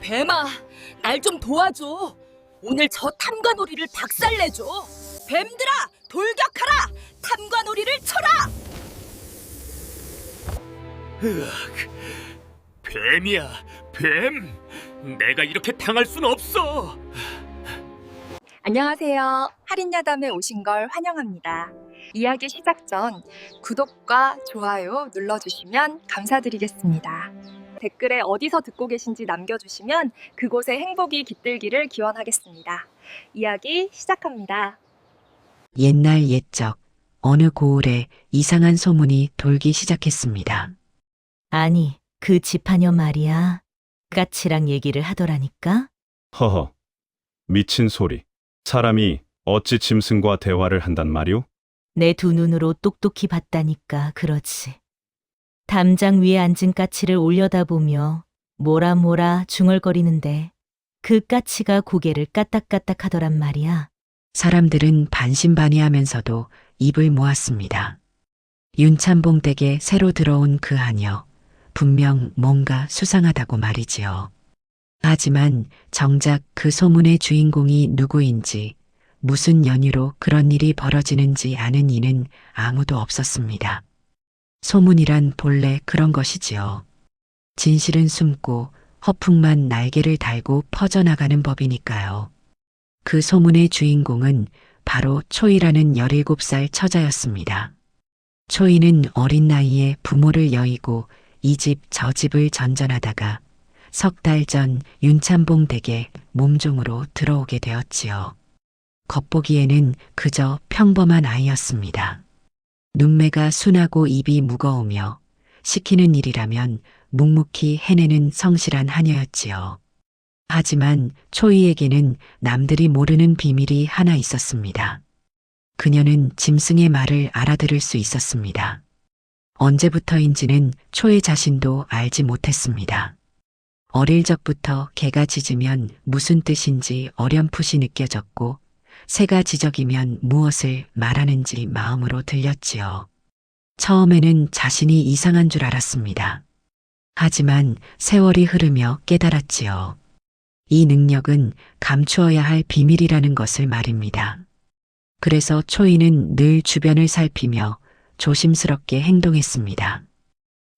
뱀아, 날 좀 도와줘. 오늘 저 탐관오리를 박살내줘. 뱀들아, 돌격하라! 탐관오리를 쳐라! 으악, 뱀이야, 뱀! 내가 이렇게 당할 순 없어! 안녕하세요. 할인야담에 오신 걸 환영합니다. 이야기 시작 전 구독과 좋아요 눌러주시면 감사드리겠습니다. 댓글에 어디서 듣고 계신지 남겨주시면 그곳에 행복이 깃들기를 기원하겠습니다. 이야기 시작합니다. 옛날 옛적 어느 고을에 이상한 소문이 돌기 시작했습니다. 아니, 그 집하녀 말이야. 까치랑 얘기를 하더라니까? 허허, 미친 소리. 사람이 어찌 짐승과 대화를 한단 말이오? 내 두 눈으로 똑똑히 봤다니까 그러지. 담장 위에 앉은 까치를 올려다보며 뭐라 중얼거리는데 그 까치가 고개를 까딱까딱 하더란 말이야. 사람들은 반신반의하면서도 입을 모았습니다. 윤참봉 댁에 새로 들어온 그 하녀, 분명 뭔가 수상하다고 말이지요. 하지만 정작 그 소문의 주인공이 누구인지, 무슨 연유로 그런 일이 벌어지는지 아는 이는 아무도 없었습니다. 소문이란 본래 그런 것이지요. 진실은 숨고 허풍만 날개를 달고 퍼져나가는 법이니까요. 그 소문의 주인공은 바로 초이라는 17살 처자였습니다. 초이는 어린 나이에 부모를 여의고 이 집 저 집을 전전하다가 석 달 전 윤참봉 댁에 몸종으로 들어오게 되었지요. 겉보기에는 그저 평범한 아이였습니다. 눈매가 순하고 입이 무거우며 시키는 일이라면 묵묵히 해내는 성실한 하녀였지요. 하지만 초이에게는 남들이 모르는 비밀이 하나 있었습니다. 그녀는 짐승의 말을 알아들을 수 있었습니다. 언제부터인지는 초이 자신도 알지 못했습니다. 어릴 적부터 개가 짖으면 무슨 뜻인지 어렴풋이 느껴졌고 새가 지저귀면 무엇을 말하는지 마음으로 들렸지요. 처음에는 자신이 이상한 줄 알았습니다. 하지만 세월이 흐르며 깨달았지요. 이 능력은 감추어야 할 비밀이라는 것을 말입니다. 그래서 초이는 늘 주변을 살피며 조심스럽게 행동했습니다.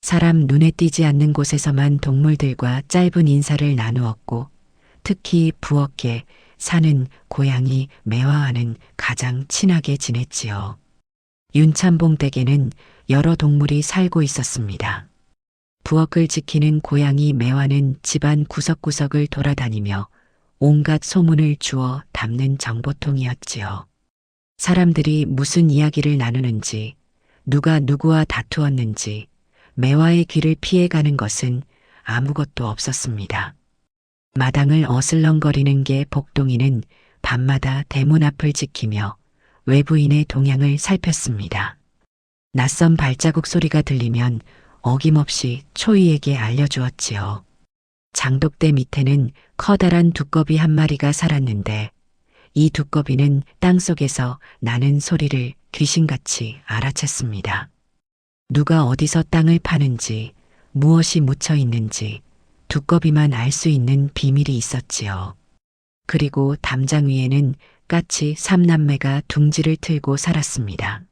사람 눈에 띄지 않는 곳에서만 동물들과 짧은 인사를 나누었고 특히 부엌에 사는 고양이 매화와는 가장 친하게 지냈지요. 윤참봉 댁에는 여러 동물이 살고 있었습니다. 부엌을 지키는 고양이 매화는 집안 구석구석을 돌아다니며 온갖 소문을 주워 담는 정보통이었지요. 사람들이 무슨 이야기를 나누는지, 누가 누구와 다투었는지, 매화의 귀를 피해가는 것은 아무것도 없었습니다. 마당을 어슬렁거리는 개 복동이는 밤마다 대문 앞을 지키며 외부인의 동향을 살폈습니다. 낯선 발자국 소리가 들리면 어김없이 초이에게 알려주었지요. 장독대 밑에는 커다란 두꺼비 한 마리가 살았는데 이 두꺼비는 땅속에서 나는 소리를 귀신같이 알아챘습니다. 누가 어디서 땅을 파는지, 무엇이 묻혀 있는지 두꺼비만 알 수 있는 비밀이 있었지요. 그리고 담장 위에는 까치 3남매가 둥지를 틀고 살았습니다.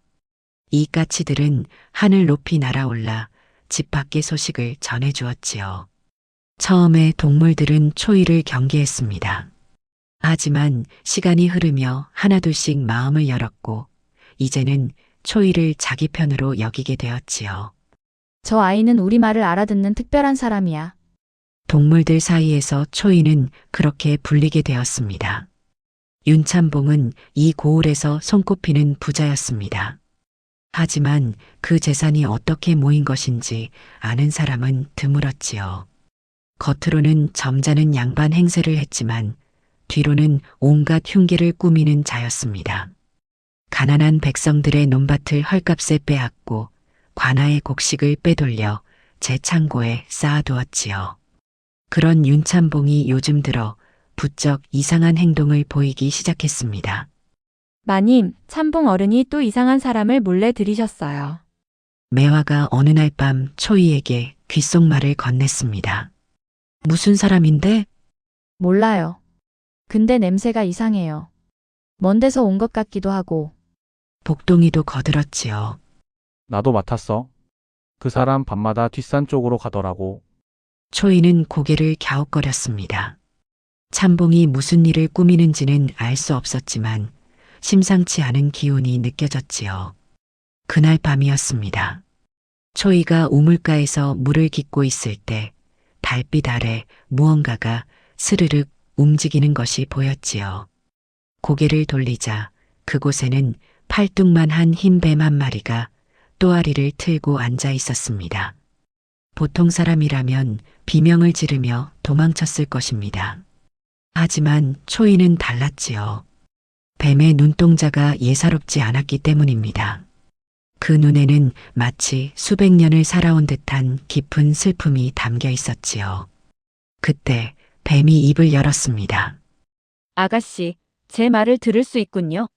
이 까치들은 하늘 높이 날아올라 집 밖의 소식을 전해주었지요. 처음에 동물들은 초이를 경계했습니다. 하지만 시간이 흐르며 하나둘씩 마음을 열었고 이제는 초이를 자기 편으로 여기게 되었지요. 저 아이는 우리 말을 알아듣는 특별한 사람이야. 동물들 사이에서 초이는 그렇게 불리게 되었습니다. 윤참봉은 이 고을에서 손꼽히는 부자였습니다. 하지만 그 재산이 어떻게 모인 것인지 아는 사람은 드물었지요. 겉으로는 점잖은 양반 행세를 했지만 뒤로는 온갖 흉기를 꾸미는 자였습니다. 가난한 백성들의 논밭을 헐값에 빼앗고 관아의 곡식을 빼돌려 제 창고에 쌓아두었지요. 그런 윤참봉이 요즘 들어 부쩍 이상한 행동을 보이기 시작했습니다. 마님, 참봉 어른이 또 이상한 사람을 몰래 들이셨어요. 매화가 어느 날 밤 초이에게 귓속말을 건넸습니다. 무슨 사람인데? 몰라요. 근데 냄새가 이상해요. 먼 데서 온 것 같기도 하고. 복동이도 거들었지요. 나도 맡았어. 그 사람 밤마다 뒷산 쪽으로 가더라고. 초이는 고개를 갸웃거렸습니다. 참봉이 무슨 일을 꾸미는지는 알 수 없었지만 심상치 않은 기운이 느껴졌지요. 그날 밤이었습니다. 초이가 우물가에서 물을 깃고 있을 때 달빛 아래 무언가가 스르륵 움직이는 것이 보였지요. 고개를 돌리자 그곳에는 팔뚝만한 흰 뱀 한 마리가 또아리를 틀고 앉아 있었습니다. 보통 사람이라면 비명을 지르며 도망쳤을 것입니다. 하지만 초이는 달랐지요. 뱀의 눈동자가 예사롭지 않았기 때문입니다. 그 눈에는 마치 수백 년을 살아온 듯한 깊은 슬픔이 담겨 있었지요. 그때 뱀이 입을 열었습니다. 아가씨, 제 말을 들을 수 있군요.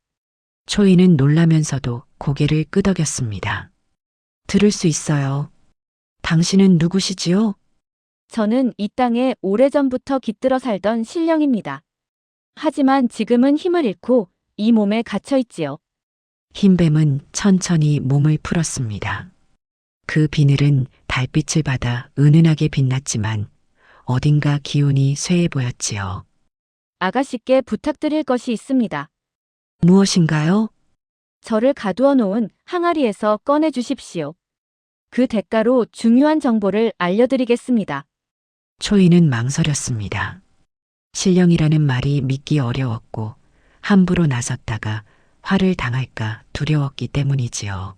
초이는 놀라면서도 고개를 끄덕였습니다. 들을 수 있어요. 당신은 누구시지요? 저는 이 땅에 오래전부터 깃들어 살던 신령입니다. 하지만 지금은 힘을 잃고 이 몸에 갇혀 있지요. 흰뱀은 천천히 몸을 풀었습니다. 그 비늘은 달빛을 받아 은은하게 빛났지만 어딘가 기운이 쇠해 보였지요. 아가씨께 부탁드릴 것이 있습니다. 무엇인가요? 저를 가두어 놓은 항아리에서 꺼내 주십시오. 그 대가로 중요한 정보를 알려드리겠습니다. 초이는 망설였습니다. 신령이라는 말이 믿기 어려웠고 함부로 나섰다가 화를 당할까 두려웠기 때문이지요.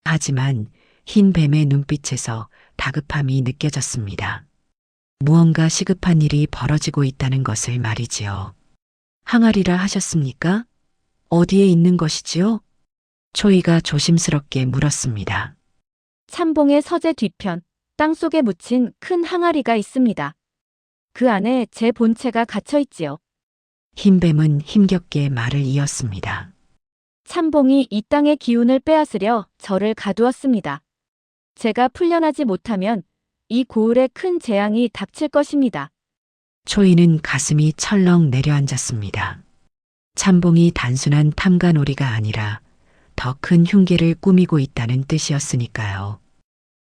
하지만 흰 뱀의 눈빛에서 다급함이 느껴졌습니다. 무언가 시급한 일이 벌어지고 있다는 것을 말이지요. 항아리라 하셨습니까? 어디에 있는 것이지요? 초이가 조심스럽게 물었습니다. 참봉의 서재 뒤편, 땅속에 묻힌 큰 항아리가 있습니다. 그 안에 제 본체가 갇혀 있지요. 흰뱀은 힘겹게 말을 이었습니다. 참봉이 이 땅의 기운을 빼앗으려 저를 가두었습니다. 제가 풀려나지 못하면 이 고을에 큰 재앙이 닥칠 것입니다. 초이는 가슴이 철렁 내려앉았습니다. 참봉이 단순한 탐관오리가 아니라 더 큰 흉계를 꾸미고 있다는 뜻이었으니까요.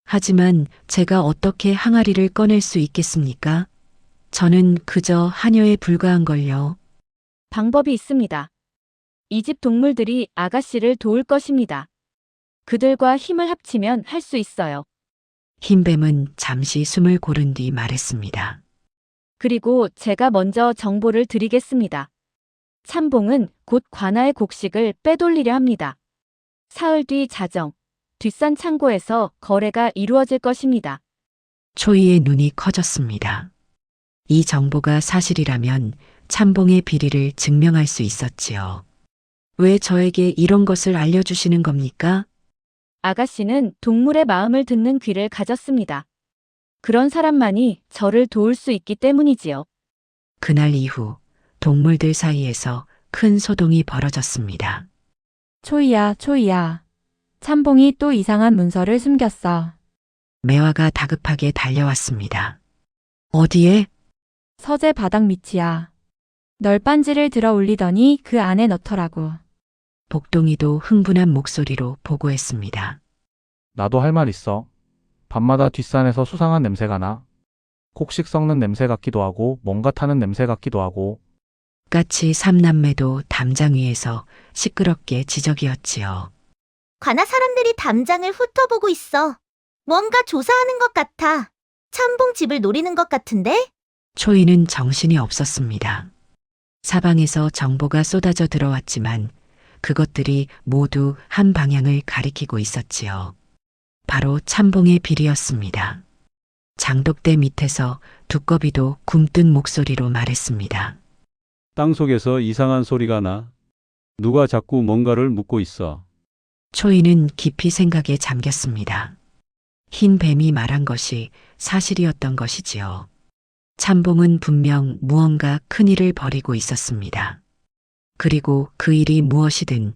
하지만 제가 어떻게 항아리를 꺼낼 수 있겠습니까? 저는 그저 하녀에 불과한 걸요. 방법이 있습니다. 이 집 동물들이 아가씨를 도울 것입니다. 그들과 힘을 합치면 할 수 있어요. 흰뱀은 잠시 숨을 고른 뒤 말했습니다. 그리고 제가 먼저 정보를 드리겠습니다. 참봉은 곧 관아의 곡식을 빼돌리려 합니다. 사흘 뒤 자정, 뒷산 창고에서 거래가 이루어질 것입니다. 초이의 눈이 커졌습니다. 이 정보가 사실이라면 참봉의 비리를 증명할 수 있었지요. 왜 저에게 이런 것을 알려주시는 겁니까? 아가씨는 동물의 마음을 듣는 귀를 가졌습니다. 그런 사람만이 저를 도울 수 있기 때문이지요. 그날 이후 동물들 사이에서 큰 소동이 벌어졌습니다. 초이야, 초이야. 참봉이 또 이상한 문서를 숨겼어. 매화가 다급하게 달려왔습니다. 어디에? 서재 바닥 밑이야. 널빤지를 들어 올리더니 그 안에 넣더라고. 복동이도 흥분한 목소리로 보고했습니다. 나도 할 말 있어. 밤마다 뒷산에서 수상한 냄새가 나. 곡식 썩는 냄새 같기도 하고 뭔가 타는 냄새 같기도 하고. 까치 삼남매도 담장 위에서 시끄럽게 지저귀었지요. 관아 사람들이 담장을 훑어보고 있어. 뭔가 조사하는 것 같아. 참봉 집을 노리는 것 같은데? 초이는 정신이 없었습니다. 사방에서 정보가 쏟아져 들어왔지만 그것들이 모두 한 방향을 가리키고 있었지요. 바로 참봉의 비리였습니다. 장독대 밑에서 두꺼비도 굼뜬 목소리로 말했습니다. 땅속에서 이상한 소리가 나. 누가 자꾸 뭔가를 묻고 있어. 초이는 깊이 생각에 잠겼습니다. 흰 뱀이 말한 것이 사실이었던 것이지요. 참봉은 분명 무언가 큰일을 벌이고 있었습니다. 그리고 그 일이 무엇이든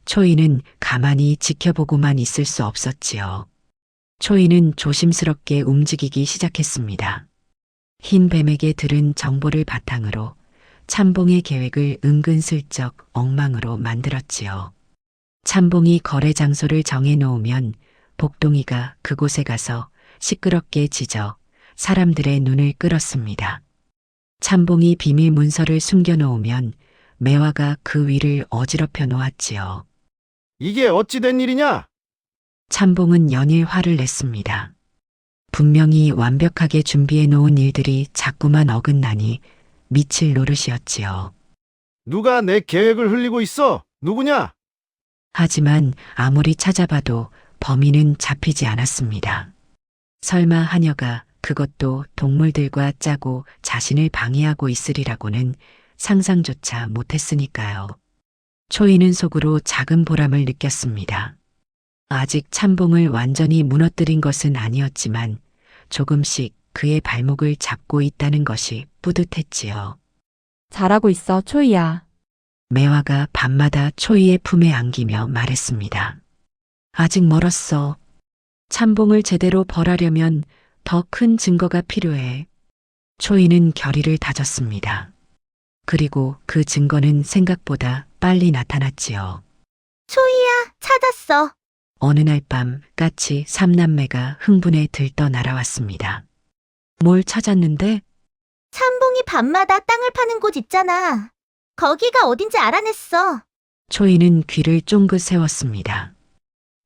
초이는 가만히 지켜보고만 있을 수 없었지요. 초이는 조심스럽게 움직이기 시작했습니다. 흰 뱀에게 들은 정보를 바탕으로 참봉의 계획을 은근슬쩍 엉망으로 만들었지요. 참봉이 거래 장소를 정해 놓으면 복동이가 그곳에 가서 시끄럽게 짖어 사람들의 눈을 끌었습니다. 참봉이 비밀 문서를 숨겨 놓으면 매화가 그 위를 어지럽혀 놓았지요. 이게 어찌 된 일이냐? 참봉은 연일 화를 냈습니다. 분명히 완벽하게 준비해 놓은 일들이 자꾸만 어긋나니 미칠 노릇이었지요. 누가 내 계획을 흘리고 있어? 누구냐? 하지만 아무리 찾아봐도 범인은 잡히지 않았습니다. 설마 하녀가 그것도 동물들과 짜고 자신을 방해하고 있으리라고는 상상조차 못했으니까요. 초이는 속으로 작은 보람을 느꼈습니다. 아직 참봉을 완전히 무너뜨린 것은 아니었지만 조금씩 그의 발목을 잡고 있다는 것이 뿌듯했지요. 잘하고 있어, 초이야. 매화가 밤마다 초이의 품에 안기며 말했습니다. 아직 멀었어. 참봉을 제대로 벌하려면 더 큰 증거가 필요해. 초이는 결의를 다졌습니다. 그리고 그 증거는 생각보다 빨리 나타났지요. 초이야, 찾았어. 어느 날 밤 까치 삼남매가 흥분에 들떠 날아왔습니다. 뭘 찾았는데? 참봉이 밤마다 땅을 파는 곳 있잖아. 거기가 어딘지 알아냈어. 초이는 귀를 쫑긋 세웠습니다.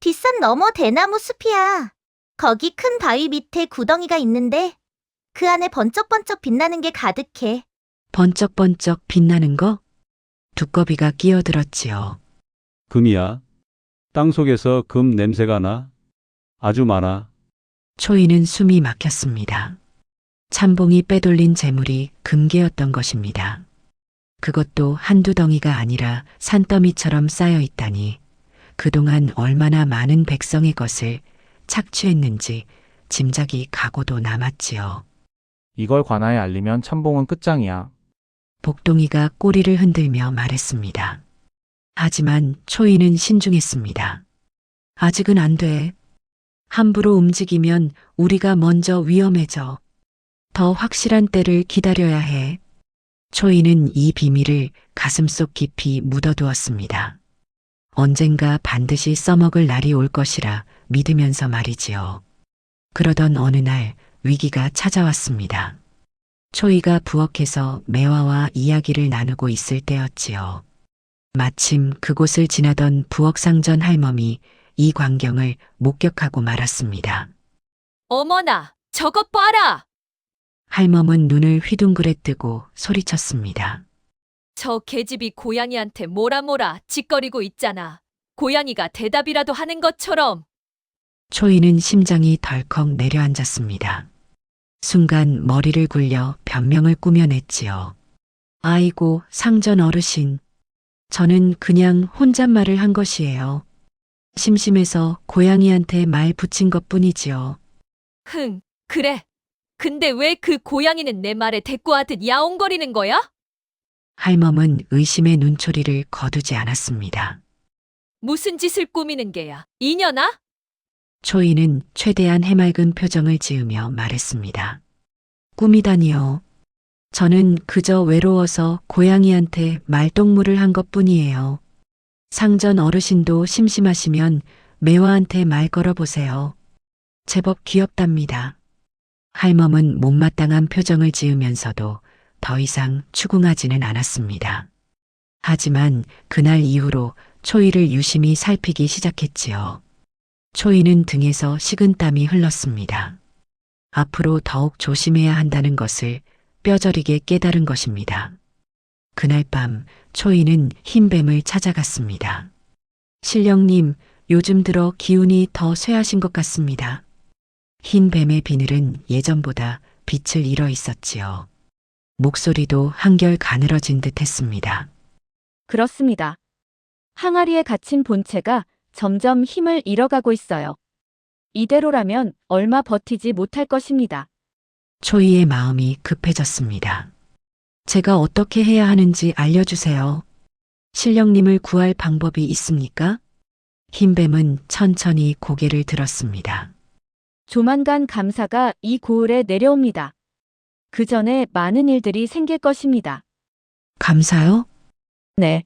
뒷산 너머 대나무 숲이야. 거기 큰 바위 밑에 구덩이가 있는데 그 안에 번쩍번쩍 빛나는 게 가득해. 번쩍번쩍 빛나는 거? 두꺼비가 끼어들었지요. 금이야. 땅속에서 금 냄새가 나. 아주 많아. 초이는 숨이 막혔습니다. 참봉이 빼돌린 재물이 금괴였던 것입니다. 그것도 한두 덩이가 아니라 산더미처럼 쌓여 있다니 그동안 얼마나 많은 백성의 것을 착취했는지 짐작이 가고도 남았지요. 이걸 관아에 알리면 참봉은 끝장이야. 복동이가 꼬리를 흔들며 말했습니다. 하지만 초이는 신중했습니다. 아직은 안 돼. 함부로 움직이면 우리가 먼저 위험해져. 더 확실한 때를 기다려야 해. 초이는 이 비밀을 가슴속 깊이 묻어두었습니다. 언젠가 반드시 써먹을 날이 올 것이라 믿으면서 말이지요. 그러던 어느 날 위기가 찾아왔습니다. 초이가 부엌에서 매화와 이야기를 나누고 있을 때였지요. 마침 그곳을 지나던 부엌상전 할멈이 이 광경을 목격하고 말았습니다. 어머나, 저것 봐라! 할멈은 눈을 휘둥그레 뜨고 소리쳤습니다. 저 계집이 고양이한테 뭐라 짓거리고 있잖아. 고양이가 대답이라도 하는 것처럼. 초이는 심장이 덜컥 내려앉았습니다. 순간 머리를 굴려 변명을 꾸며냈지요. 아이고, 상전 어르신. 저는 그냥 혼잣말을 한 것이에요. 심심해서 고양이한테 말 붙인 것뿐이지요. 그래. 근데 왜 그 고양이는 내 말에 대꾸하듯 야옹거리는 거야? 할멈은 의심의 눈초리를 거두지 않았습니다. 무슨 짓을 꾸미는 게야, 이년아? 초이는 최대한 해맑은 표정을 지으며 말했습니다. 꿈이다니요. 저는 그저 외로워서 고양이한테 말동무를 한 것뿐이에요. 상전 어르신도 심심하시면 매화한테 말 걸어보세요. 제법 귀엽답니다. 할멈은 못마땅한 표정을 지으면서도 더 이상 추궁하지는 않았습니다. 하지만 그날 이후로 초이를 유심히 살피기 시작했지요. 초이는 등에서 식은땀이 흘렀습니다. 앞으로 더욱 조심해야 한다는 것을 뼈저리게 깨달은 것입니다. 그날 밤 초이는 흰뱀을 찾아갔습니다. 신령님, 요즘 들어 기운이 더 쇠하신 것 같습니다. 흰뱀의 비늘은 예전보다 빛을 잃어 있었지요. 목소리도 한결 가늘어진 듯 했습니다. 그렇습니다. 항아리에 갇힌 본체가 점점 힘을 잃어가고 있어요. 이대로라면 얼마 버티지 못할 것입니다. 초이의 마음이 급해졌습니다. 제가 어떻게 해야 하는지 알려주세요. 신령님을 구할 방법이 있습니까? 흰뱀은 천천히 고개를 들었습니다. 조만간 감사가 이 고을에 내려옵니다. 그 전에 많은 일들이 생길 것입니다. 감사요? 네.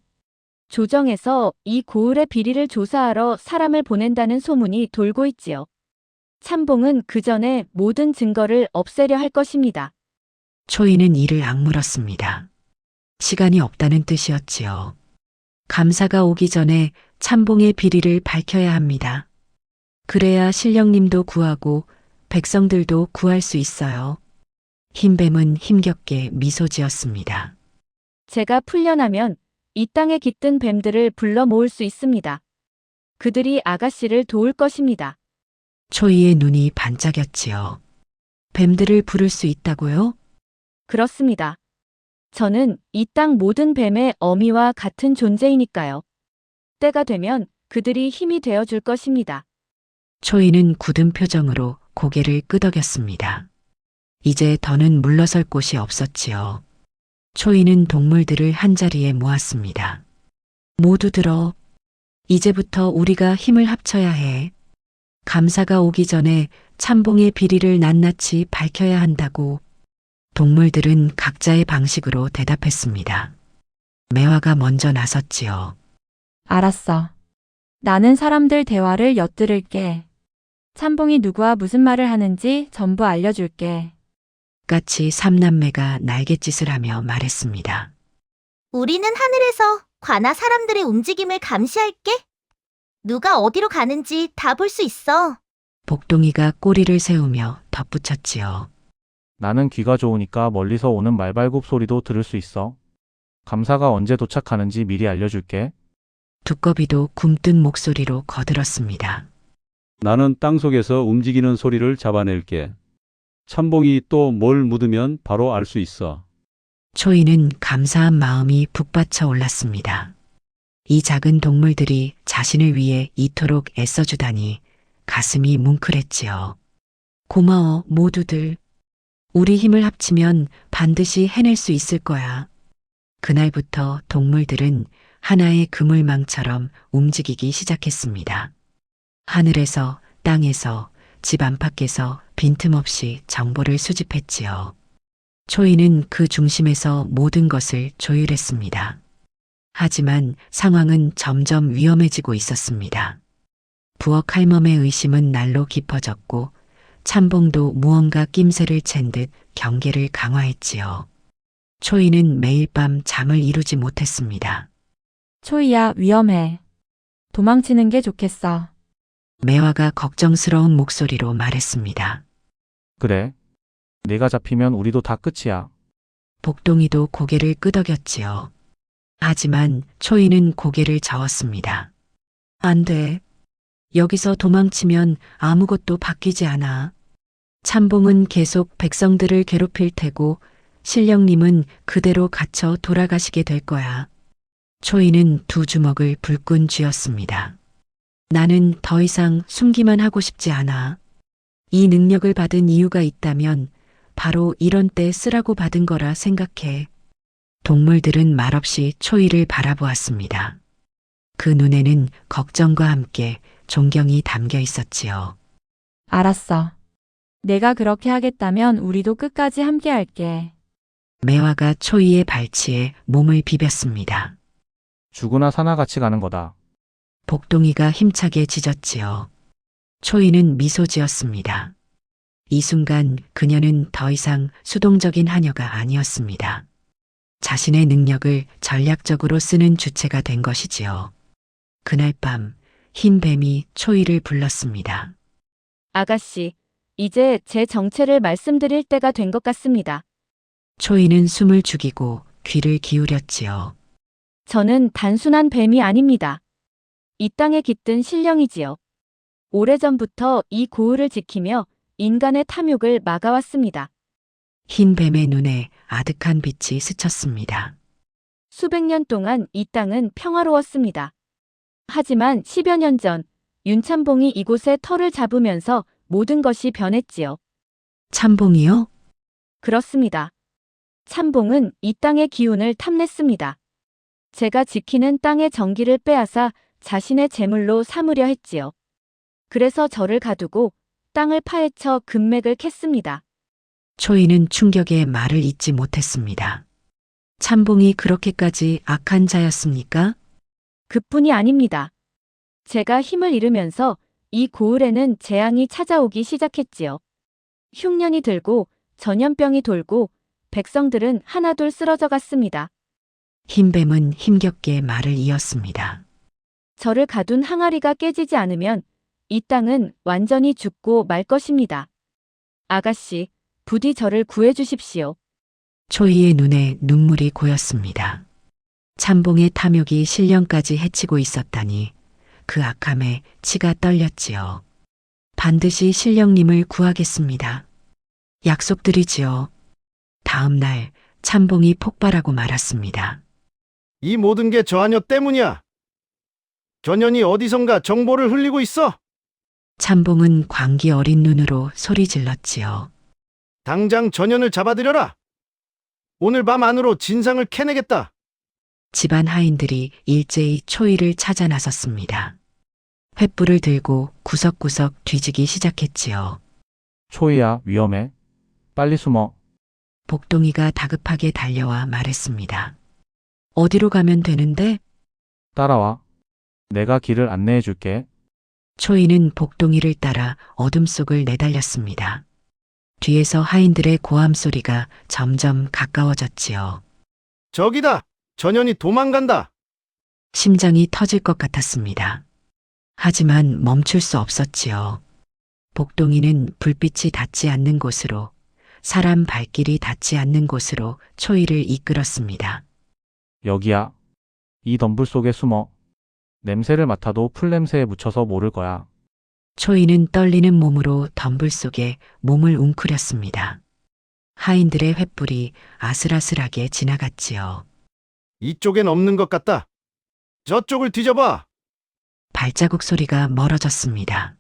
조정에서 이 고을의 비리를 조사하러 사람을 보낸다는 소문이 돌고 있지요. 참봉은 그 전에 모든 증거를 없애려 할 것입니다. 초이는 이를 악물었습니다. 시간이 없다는 뜻이었지요. 감사가 오기 전에 참봉의 비리를 밝혀야 합니다. 그래야 신령님도 구하고 백성들도 구할 수 있어요. 흰뱀은 힘겹게 미소 지었습니다. 제가 풀려나면 이 땅에 깃든 뱀들을 불러 모을 수 있습니다. 그들이 아가씨를 도울 것입니다. 초이의 눈이 반짝였지요. 뱀들을 부를 수 있다고요? 그렇습니다. 저는 이 땅 모든 뱀의 어미와 같은 존재이니까요. 때가 되면 그들이 힘이 되어 줄 것입니다. 초이는 굳은 표정으로 고개를 끄덕였습니다. 이제 더는 물러설 곳이 없었지요. 초이는 동물들을 한자리에 모았습니다. 모두 들어. 이제부터 우리가 힘을 합쳐야 해. 감사가 오기 전에 참봉의 비리를 낱낱이 밝혀야 한다고. 동물들은 각자의 방식으로 대답했습니다. 매화가 먼저 나섰지요. 알았어. 나는 사람들 대화를 엿들을게. 참봉이 누구와 무슨 말을 하는지 전부 알려줄게. 같이 삼남매가 날갯짓을 하며 말했습니다. 우리는 하늘에서 관아 사람들의 움직임을 감시할게. 누가 어디로 가는지 다 볼 수 있어. 복동이가 꼬리를 세우며 덧붙였지요. 나는 귀가 좋으니까 멀리서 오는 말발굽 소리도 들을 수 있어. 감사가 언제 도착하는지 미리 알려줄게. 두꺼비도 굼뜬 목소리로 거들었습니다. 나는 땅속에서 움직이는 소리를 잡아낼게. 참봉이 또 뭘 묻으면 바로 알 수 있어. 초이는 감사한 마음이 북받쳐 올랐습니다. 이 작은 동물들이 자신을 위해 이토록 애써주다니 가슴이 뭉클했지요. 고마워, 모두들. 우리 힘을 합치면 반드시 해낼 수 있을 거야. 그날부터 동물들은 하나의 그물망처럼 움직이기 시작했습니다. 하늘에서, 땅에서, 집 안팎에서 빈틈없이 정보를 수집했지요. 초이는 그 중심에서 모든 것을 조율했습니다. 하지만 상황은 점점 위험해지고 있었습니다. 부엌 할멈의 의심은 날로 깊어졌고 참봉도 무언가 낌새를 챈 듯 경계를 강화했지요. 초이는 매일 밤 잠을 이루지 못했습니다. 초이야, 위험해. 도망치는 게 좋겠어. 매화가 걱정스러운 목소리로 말했습니다. 그래. 내가 잡히면 우리도 다 끝이야. 복동이도 고개를 끄덕였지요. 하지만 초이는 고개를 저었습니다. 안 돼. 여기서 도망치면 아무것도 바뀌지 않아. 참봉은 계속 백성들을 괴롭힐 테고 신령님은 그대로 갇혀 돌아가시게 될 거야. 초이는 두 주먹을 불끈 쥐었습니다. 나는 더 이상 숨기만 하고 싶지 않아. 이 능력을 받은 이유가 있다면 바로 이런 때 쓰라고 받은 거라 생각해. 동물들은 말없이 초이를 바라보았습니다. 그 눈에는 걱정과 함께 존경이 담겨 있었지요. 알았어. 내가 그렇게 하겠다면 우리도 끝까지 함께 할게. 매화가 초이의 발치에 몸을 비볐습니다. 죽으나 사나 같이 가는 거다. 복동이가 힘차게 짖었지요. 초이는 미소 지었습니다. 이 순간 그녀는 더 이상 수동적인 하녀가 아니었습니다. 자신의 능력을 전략적으로 쓰는 주체가 된 것이지요. 그날 밤 흰 뱀이 초이를 불렀습니다. 아가씨, 이제 제 정체를 말씀드릴 때가 된 것 같습니다. 초이는 숨을 죽이고 귀를 기울였지요. 저는 단순한 뱀이 아닙니다. 이 땅에 깃든 신령이지요. 오래전부터 이 고을을 지키며 인간의 탐욕을 막아왔습니다. 흰 뱀의 눈에 아득한 빛이 스쳤습니다. 수백 년 동안 이 땅은 평화로웠습니다. 하지만 10여 년 전 윤참봉이 이곳에 터를 잡으면서 모든 것이 변했지요. 참봉이요? 그렇습니다. 참봉은 이 땅의 기운을 탐냈습니다. 제가 지키는 땅의 정기를 빼앗아 자신의 재물로 삼으려 했지요. 그래서 저를 가두고 땅을 파헤쳐 금맥을 캤습니다. 초이는 충격에 말을 잇지 못했습니다. 참봉이 그렇게까지 악한 자였습니까? 그뿐이 아닙니다. 제가 힘을 잃으면서 이 고을에는 재앙이 찾아오기 시작했지요. 흉년이 들고 전염병이 돌고 백성들은 하나둘 쓰러져 갔습니다. 흰뱀은 힘겹게 말을 이었습니다. 저를 가둔 항아리가 깨지지 않으면 이 땅은 완전히 죽고 말 것입니다. 아가씨, 부디 저를 구해 주십시오. 초이의 눈에 눈물이 고였습니다. 참봉의 탐욕이 신령까지 해치고 있었다니 그 악함에 치가 떨렸지요. 반드시 신령님을 구하겠습니다. 약속드리지요. 다음 날 참봉이 폭발하고 말았습니다. 이 모든 게 저 아녀 때문이야. 견연이 어디선가 정보를 흘리고 있어. 참봉은 광기 어린 눈으로 소리 질렀지요. 당장 전연을 잡아들여라. 오늘 밤 안으로 진상을 캐내겠다. 집안 하인들이 일제히 초이를 찾아 나섰습니다. 횃불을 들고 구석구석 뒤지기 시작했지요. 초이야, 위험해. 빨리 숨어. 복동이가 다급하게 달려와 말했습니다. 어디로 가면 되는데? 따라와. 내가 길을 안내해 줄게. 초이는 복동이를 따라 어둠 속을 내달렸습니다. 뒤에서 하인들의 고함 소리가 점점 가까워졌지요. 저기다. 전연이 도망간다. 심장이 터질 것 같았습니다. 하지만 멈출 수 없었지요. 복동이는 불빛이 닿지 않는 곳으로, 사람 발길이 닿지 않는 곳으로 초이를 이끌었습니다. 여기야. 이 덤불 속에 숨어. 냄새를 맡아도 풀냄새에 묻혀서 모를 거야. 초이는 떨리는 몸으로 덤불 속에 몸을 웅크렸습니다. 하인들의 횃불이 아슬아슬하게 지나갔지요. 이쪽엔 없는 것 같다. 저쪽을 뒤져봐. 발자국 소리가 멀어졌습니다.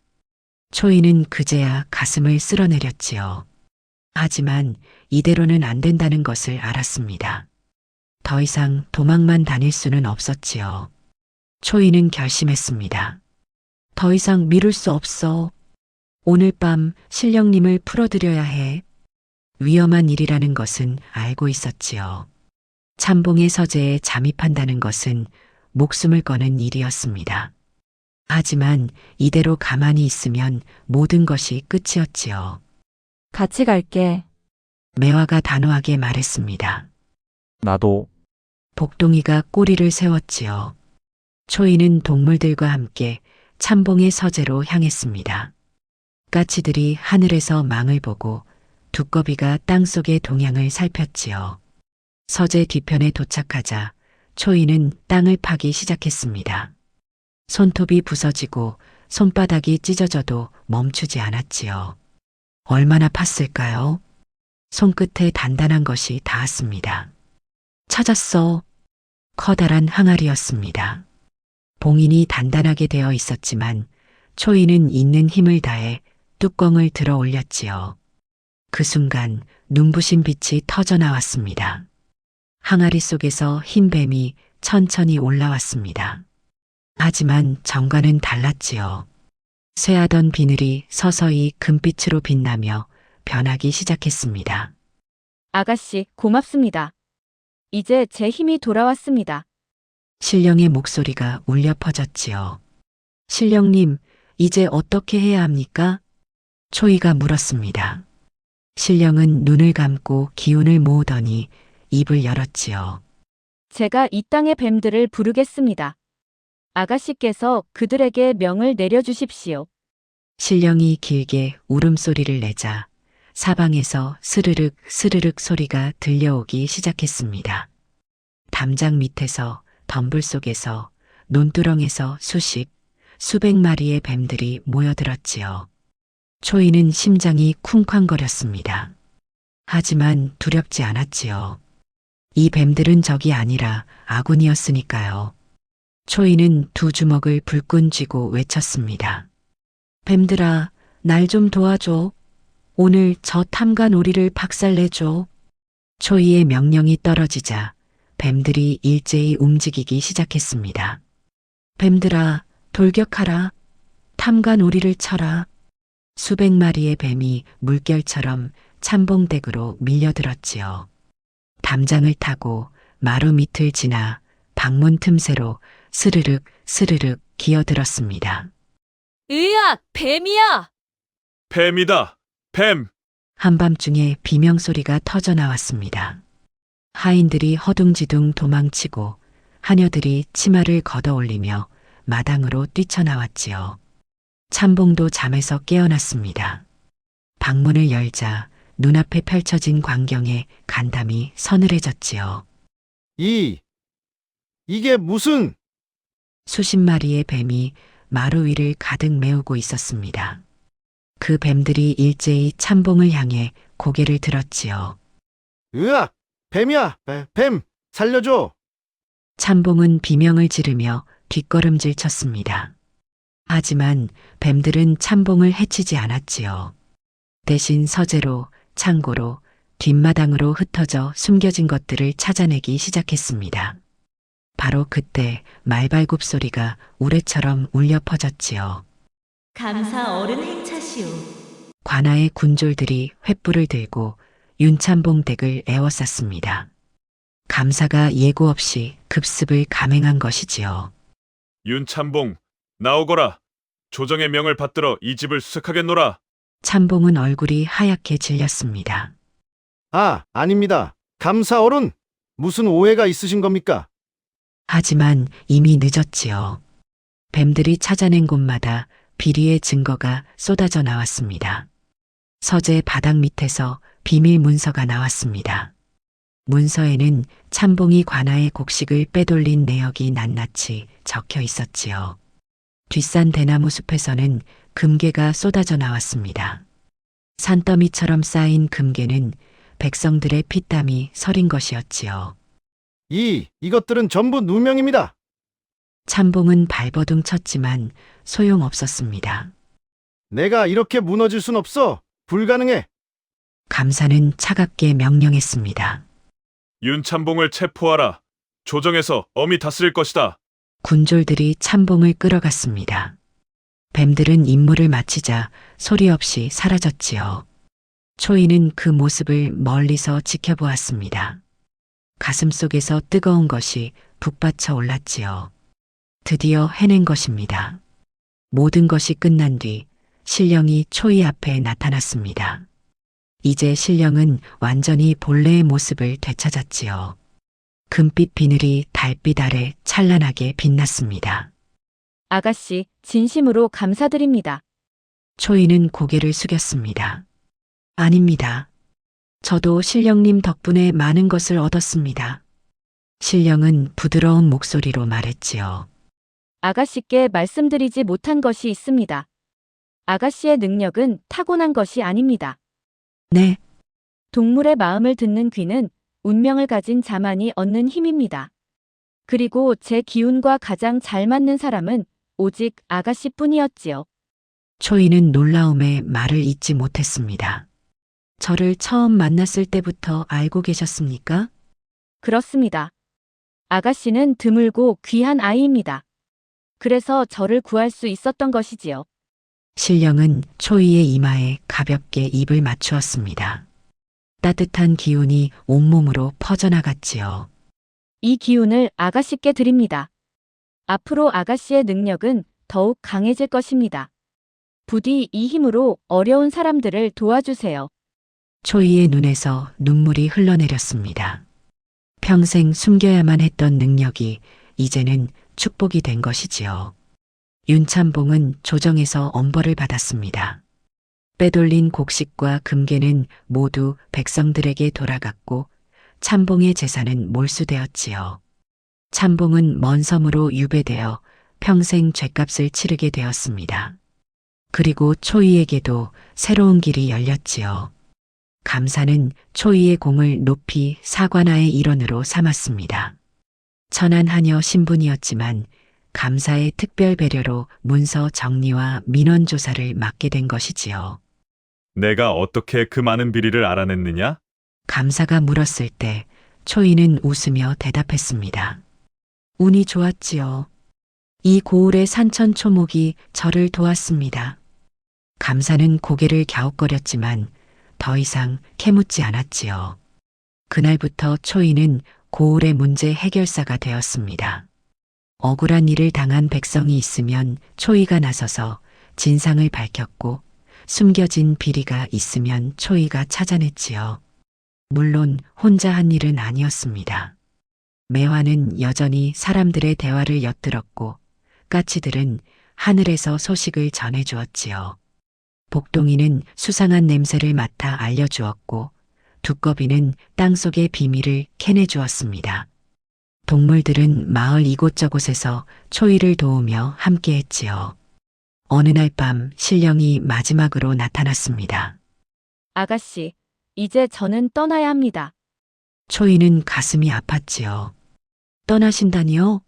초이는 그제야 가슴을 쓸어내렸지요. 하지만 이대로는 안 된다는 것을 알았습니다. 더 이상 도망만 다닐 수는 없었지요. 초이는 결심했습니다. 더 이상 미룰 수 없어. 오늘 밤 신령님을 풀어드려야 해. 위험한 일이라는 것은 알고 있었지요. 참봉의 서재에 잠입한다는 것은 목숨을 거는 일이었습니다. 하지만 이대로 가만히 있으면 모든 것이 끝이었지요. 같이 갈게. 매화가 단호하게 말했습니다. 나도. 복동이가 꼬리를 세웠지요. 초이는 동물들과 함께 참봉의 서재로 향했습니다. 까치들이 하늘에서 망을 보고 두꺼비가 땅속의 동향을 살폈지요. 서재 뒤편에 도착하자 초이는 땅을 파기 시작했습니다. 손톱이 부서지고 손바닥이 찢어져도 멈추지 않았지요. 얼마나 팠을까요? 손끝에 단단한 것이 닿았습니다. 찾았어. 커다란 항아리였습니다. 봉인이 단단하게 되어 있었지만 초이는 있는 힘을 다해 뚜껑을 들어 올렸지요. 그 순간 눈부신 빛이 터져 나왔습니다. 항아리 속에서 흰 뱀이 천천히 올라왔습니다. 하지만 전과는 달랐지요. 쇠하던 비늘이 서서히 금빛으로 빛나며 변하기 시작했습니다. 아가씨, 고맙습니다. 이제 제 힘이 돌아왔습니다. 신령의 목소리가 울려 퍼졌지요. 신령님, 이제 어떻게 해야 합니까? 초이가 물었습니다. 신령은 눈을 감고 기운을 모으더니 입을 열었지요. 제가 이 땅의 뱀들을 부르겠습니다. 아가씨께서 그들에게 명을 내려주십시오. 신령이 길게 울음소리를 내자 사방에서 스르륵 스르륵 소리가 들려오기 시작했습니다. 담장 밑에서 덤불 속에서 논두렁에서 수백 마리의 뱀들이 모여들었지요. 초이는 심장이 쿵쾅거렸습니다. 하지만 두렵지 않았지요. 이 뱀들은 적이 아니라 아군이었으니까요. 초이는 두 주먹을 불끈 쥐고 외쳤습니다. 뱀들아, 날 좀 도와줘. 오늘 저 탐관 오리를 박살내줘. 초이의 명령이 떨어지자 뱀들이 일제히 움직이기 시작했습니다. 뱀들아, 돌격하라. 탐관 오리를 쳐라. 수백 마리의 뱀이 물결처럼 참봉댁으로 밀려들었지요. 담장을 타고 마루 밑을 지나 방문 틈새로 스르륵 스르륵 기어들었습니다. 으악, 뱀이야! 뱀이다. 뱀. 한밤중에 비명소리가 터져 나왔습니다. 하인들이 허둥지둥 도망치고 하녀들이 치마를 걷어올리며 마당으로 뛰쳐나왔지요. 참봉도 잠에서 깨어났습니다. 방문을 열자 눈앞에 펼쳐진 광경에 간담이 서늘해졌지요. 이게 무슨... 수십 마리의 뱀이 마루 위를 가득 메우고 있었습니다. 그 뱀들이 일제히 참봉을 향해 고개를 들었지요. 으악! 뱀이야! 뱀! 살려줘! 참봉은 비명을 지르며 뒷걸음질 쳤습니다. 하지만 뱀들은 참봉을 해치지 않았지요. 대신 서재로, 창고로, 뒷마당으로 흩어져 숨겨진 것들을 찾아내기 시작했습니다. 바로 그때 말발굽 소리가 우레처럼 울려 퍼졌지요. 감사 어른 행차시오. 관아의 군졸들이 횃불을 들고 윤참봉 댁을 에워쌌습니다. 감사가 예고 없이 급습을 감행한 것이지요. 윤참봉, 나오거라. 조정의 명을 받들어 이 집을 수색하겠노라. 참봉은 얼굴이 하얗게 질렸습니다. 아닙니다. 감사 어른! 무슨 오해가 있으신 겁니까? 하지만 이미 늦었지요. 뱀들이 찾아낸 곳마다 비리의 증거가 쏟아져 나왔습니다. 서재 바닥 밑에서 비밀 문서가 나왔습니다. 문서에는 참봉이 관아의 곡식을 빼돌린 내역이 낱낱이 적혀 있었지요. 뒷산 대나무 숲에서는 금괴가 쏟아져 나왔습니다. 산더미처럼 쌓인 금괴는 백성들의 피땀이 서린 것이었지요. 이것들은 전부 누명입니다. 참봉은 발버둥 쳤지만 소용없었습니다. 내가 이렇게 무너질 순 없어. 불가능해. 감사는 차갑게 명령했습니다. 윤참봉을 체포하라. 조정에서 엄히 다스릴 것이다. 군졸들이 참봉을 끌어갔습니다. 뱀들은 임무를 마치자 소리 없이 사라졌지요. 초이는 그 모습을 멀리서 지켜보았습니다. 가슴속에서 뜨거운 것이 북받쳐 올랐지요. 드디어 해낸 것입니다. 모든 것이 끝난 뒤 신령이 초이 앞에 나타났습니다. 이제 신령은 완전히 본래의 모습을 되찾았지요. 금빛 비늘이 달빛 아래 찬란하게 빛났습니다. 아가씨, 진심으로 감사드립니다. 초이는 고개를 숙였습니다. 아닙니다. 저도 신령님 덕분에 많은 것을 얻었습니다. 신령은 부드러운 목소리로 말했지요. 아가씨께 말씀드리지 못한 것이 있습니다. 아가씨의 능력은 타고난 것이 아닙니다. 네, 동물의 마음을 듣는 귀는 운명을 가진 자만이 얻는 힘입니다. 그리고 제 기운과 가장 잘 맞는 사람은 오직 아가씨뿐이었지요. 초이는 놀라움에 말을 잇지 못했습니다. 저를 처음 만났을 때부터 알고 계셨습니까? 그렇습니다. 아가씨는 드물고 귀한 아이입니다. 그래서 저를 구할 수 있었던 것이지요. 신령은 초이의 이마에 가볍게 입을 맞추었습니다. 따뜻한 기운이 온몸으로 퍼져나갔지요. 이 기운을 아가씨께 드립니다. 앞으로 아가씨의 능력은 더욱 강해질 것입니다. 부디 이 힘으로 어려운 사람들을 도와주세요. 초이의 눈에서 눈물이 흘러내렸습니다. 평생 숨겨야만 했던 능력이 이제는 축복이 된 것이지요. 윤참봉은 조정에서 엄벌을 받았습니다. 빼돌린 곡식과 금괴는 모두 백성들에게 돌아갔고 참봉의 재산은 몰수되었지요. 참봉은 먼 섬으로 유배되어 평생 죗값을 치르게 되었습니다. 그리고 초이에게도 새로운 길이 열렸지요. 감사는 초이의 공을 높이 사관아의 일원으로 삼았습니다. 천한 하녀 신분이었지만 감사의 특별 배려로 문서 정리와 민원 조사를 맡게 된 것이지요. 내가 어떻게 그 많은 비리를 알아냈느냐? 감사가 물었을 때 초이는 웃으며 대답했습니다. 운이 좋았지요. 이 고을의 산천 초목이 저를 도왔습니다. 감사는 고개를 갸웃거렸지만 더 이상 캐묻지 않았지요. 그날부터 초이는 고을의 문제 해결사가 되었습니다. 억울한 일을 당한 백성이 있으면 초이가 나서서 진상을 밝혔고 숨겨진 비리가 있으면 초이가 찾아냈지요. 물론 혼자 한 일은 아니었습니다. 매화는 여전히 사람들의 대화를 엿들었고 까치들은 하늘에서 소식을 전해주었지요. 복동이는 수상한 냄새를 맡아 알려주었고 두꺼비는 땅속의 비밀을 캐내주었습니다. 동물들은 마을 이곳저곳에서 초이를 도우며 함께했지요. 어느 날 밤 신령이 마지막으로 나타났습니다. 아가씨, 이제 저는 떠나야 합니다. 초이는 가슴이 아팠지요. 떠나신다니요?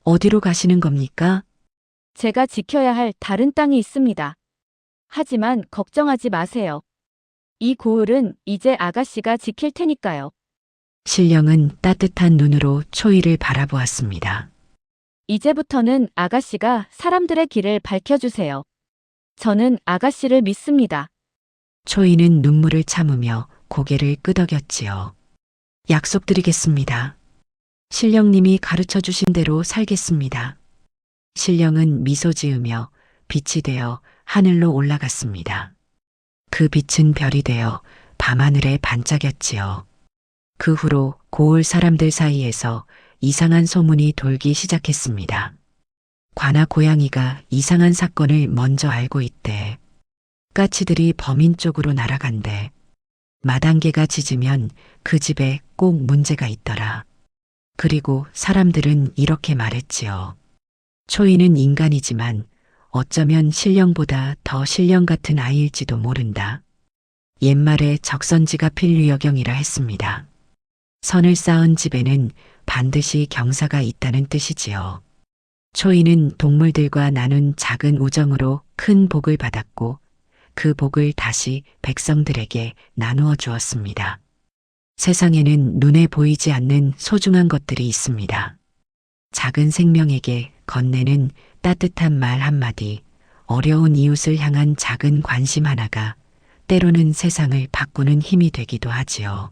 어디로 가시는 겁니까? 제가 지켜야 할 다른 땅이 있습니다. 하지만 걱정하지 마세요. 이 고을은 이제 아가씨가 지킬 테니까요. 신령은 따뜻한 눈으로 초이를 바라보았습니다. 이제부터는 아가씨가 사람들의 길을 밝혀주세요. 저는 아가씨를 믿습니다. 초이는 눈물을 참으며 고개를 끄덕였지요. 약속드리겠습니다. 신령님이 가르쳐 주신 대로 살겠습니다. 신령은 미소 지으며 빛이 되어 하늘로 올라갔습니다. 그 빛은 별이 되어 밤하늘에 반짝였지요. 그 후로 고을 사람들 사이에서 이상한 소문이 돌기 시작했습니다. 관아 고양이가 이상한 사건을 먼저 알고 있대. 까치들이 범인 쪽으로 날아간대. 마당개가 짖으면 그 집에 꼭 문제가 있더라. 그리고 사람들은 이렇게 말했지요. 초이는 인간이지만 어쩌면 신령보다 더 신령 같은 아이일지도 모른다. 옛말에 적선지가 필류여경이라 했습니다. 선을 쌓은 집에는 반드시 경사가 있다는 뜻이지요. 초이는 동물들과 나눈 작은 우정으로 큰 복을 받았고 그 복을 다시 백성들에게 나누어 주었습니다. 세상에는 눈에 보이지 않는 소중한 것들이 있습니다. 작은 생명에게 건네는 따뜻한 말 한마디, 어려운 이웃을 향한 작은 관심 하나가 때로는 세상을 바꾸는 힘이 되기도 하지요.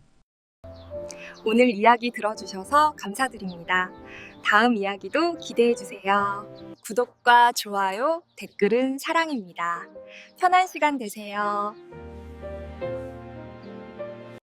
오늘 이야기 들어주셔서 감사드립니다. 다음 이야기도 기대해주세요. 구독과 좋아요, 댓글은 사랑입니다. 편한 시간 되세요.